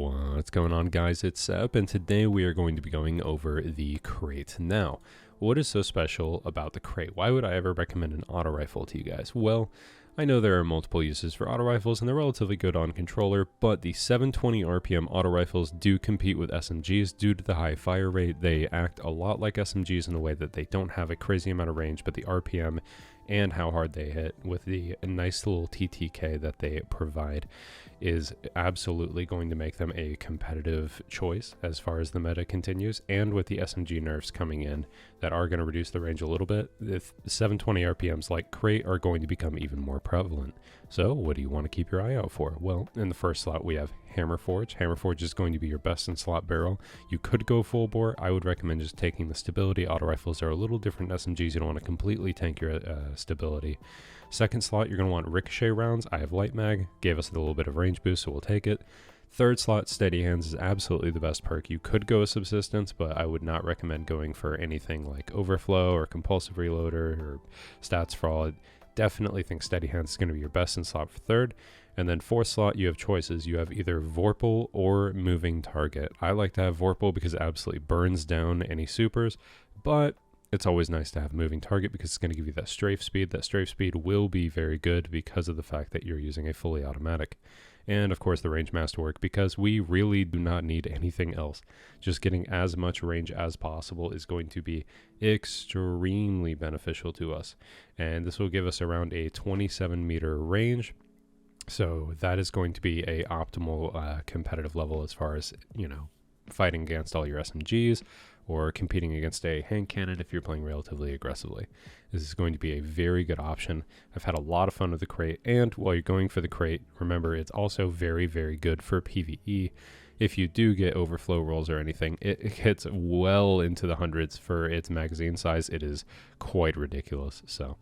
What's going on, guys? It's Sep, and today we are going to be going over the Krait. Now, what is so special about the Krait? Why would I ever recommend an auto rifle to you guys? Well, I know there are multiple uses for auto rifles and they're relatively good on controller, but the 720 RPM auto rifles do compete with SMGs due to the high fire rate. They act a lot like SMGs in the way that they don't have a crazy amount of range, but the RPM and how hard they hit with the nice little TTK that they provide is absolutely going to make them a competitive choice as far as the meta continues. And with the SMG nerfs coming in that are going to reduce the range a little bit, the 720 RPMs like Krait are going to become even more prevalent. So what do you want to keep your eye out for? Well, in the first slot we have Hammerforge. Hammerforge is going to be your best in slot barrel. You could go full bore. I would recommend just taking the stability. Auto rifles are a little different than SMGs. You don't want to completely tank your stability. Second slot, you're going to want ricochet rounds. I have light mag, gave us a little bit of range boost, so we'll take it. Third slot, steady hands is absolutely the best perk. You could go with subsistence, but I would not recommend going for anything like overflow or compulsive reloader or stats fraud. Definitely think steady hands is going to be your best in slot for third. And then fourth slot, you have choices. You have either Vorpal or moving target. I like to have Vorpal because it absolutely burns down any supers, but it's always nice to have moving target because it's going to give you that strafe speed. That strafe speed will be very good because of the fact that you're using a fully automatic. And of course the range master work, because we really do not need anything else. Just getting as much range as possible is going to be extremely beneficial to us. And this will give us around a 27 meter range. So that is going to be a optimal competitive level as far as, you know, fighting against all your SMGs or competing against a hand cannon if you're playing relatively aggressively. This is going to be a very good option. I've had a lot of fun with the Krait, and while you're going for the Krait, remember it's also very, very good for PvE. If you do get overflow rolls or anything, it hits well into the hundreds for its magazine size. It is quite ridiculous. So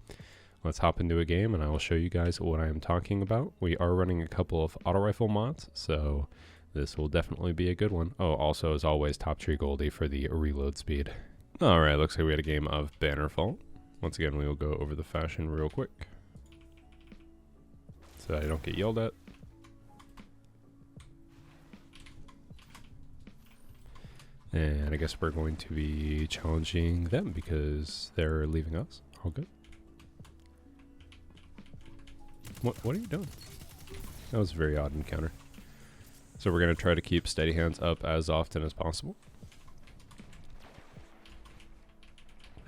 let's hop into a game and I will show you guys what I am talking about. We are running a couple of auto rifle mods, so this will definitely be a good one. Oh, also, as always, Top Tree Goldie for the reload speed. Alright, looks like we had a game of Bannerfall. Once again, we will go over the fashion real quick, so I don't get yelled at. And I guess we're going to be challenging them because they're leaving us. All good. What are you doing? That was a very odd encounter. So we're going to try to keep steady hands up as often as possible.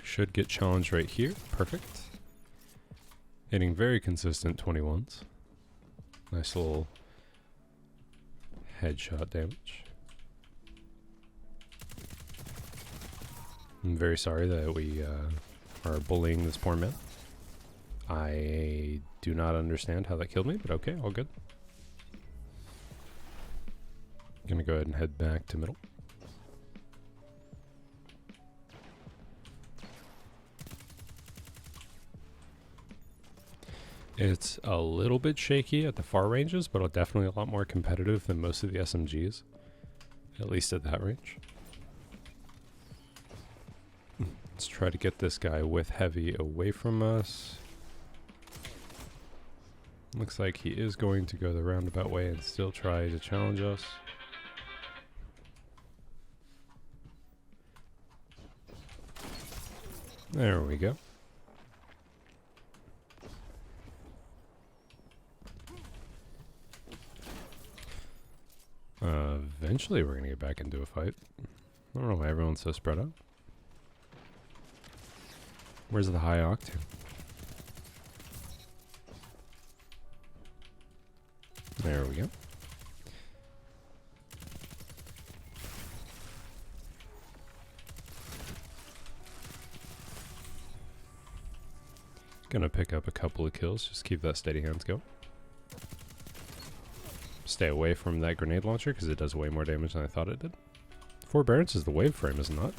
Should get challenged right here. Perfect. Hitting very consistent 21s. Nice little headshot damage. I'm very sorry that we are bullying this poor man. I do not understand how that killed me, but okay, all good. Gonna go ahead and head back to middle. It's a little bit shaky at the far ranges, but definitely a lot more competitive than most of the SMGs, at least at that range. Let's try to get this guy with heavy away from us. Looks like he is going to go the roundabout way and still try to challenge us. There we go. Eventually we're going to get back into a fight. I don't know why everyone's so spread out. Where's the high octane? There we go. Gonna pick up a couple of kills, just keep that steady hands going. Stay away from that grenade launcher because it does way more damage than I thought it did. 4 Barons is the wave frame, is it not?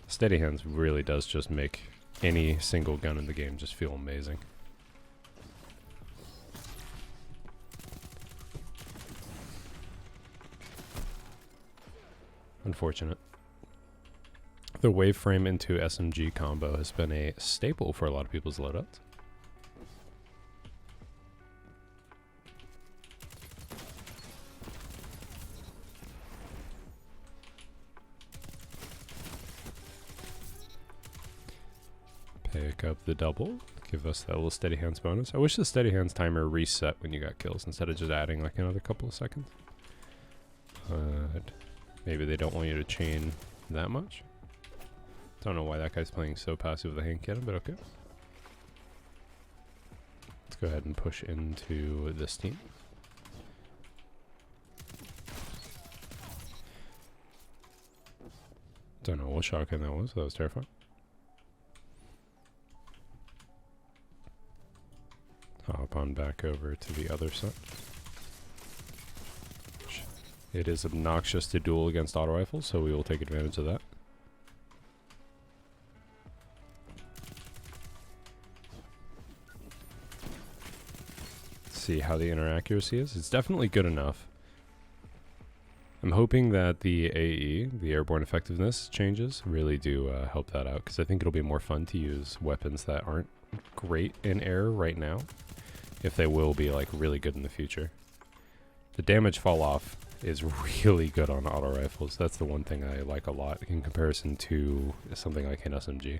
Steady hands really does just make any single gun in the game just feel amazing. Unfortunate. The wave frame into SMG combo has been a staple for a lot of people's loadouts. Pick up the double. Give us that little steady hands bonus. I wish the steady hands timer reset when you got kills instead of just adding like another couple of seconds. But maybe they don't want you to chain that much. Don't know why that guy's playing so passive with a hand cannon, but okay. Let's go ahead and push into this team. Don't know what shotgun that was. That was terrifying. Hop on back over to the other side. It is obnoxious to duel against auto rifles, so we will take advantage of that. Let's see how the inner accuracy is. It's definitely good enough. I'm hoping that the AE, the airborne effectiveness changes, really do help that out, because I think it'll be more fun to use weapons that aren't great in air right now, if they will be like really good in the future. The damage fall off is really good on auto rifles. That's the one thing I like a lot in comparison to something like an SMG.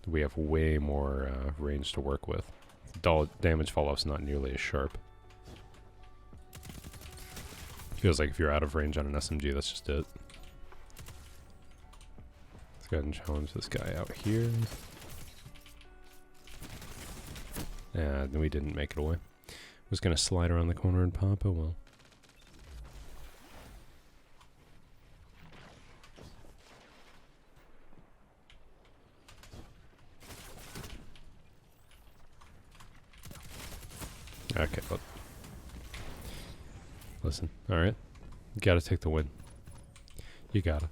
We have way more range to work with. Damage fall off is not nearly as sharp. Feels like if you're out of range on an SMG, that's just it. Let's go ahead and challenge this guy out here. And we didn't make it away. Was gonna slide around the corner and pop, oh well. Okay, listen, alright. You gotta take the win. You gotta.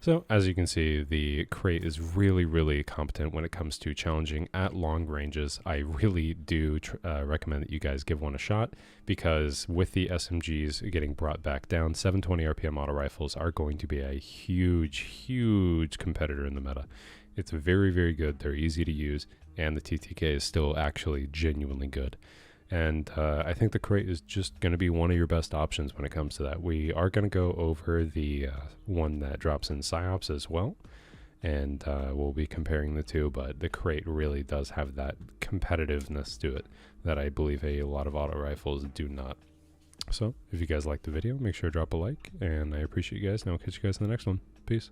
So, as you can see, the Krait is really, really competent when it comes to challenging at long ranges. I really do recommend that you guys give one a shot, because with the SMGs getting brought back down, 720 RPM auto rifles are going to be a huge, huge competitor in the meta. It's very, very good. They're easy to use, and the TTK is still actually genuinely good. And I think the Krait is just going to be one of your best options when it comes to that. We are going to go over the one that drops in PsyOps as well, and we'll be comparing the two, but the Krait really does have that competitiveness to it that I believe a lot of auto rifles do not. So, if you guys liked the video, make sure to drop a like, and I appreciate you guys, and I'll catch you guys in the next one. Peace.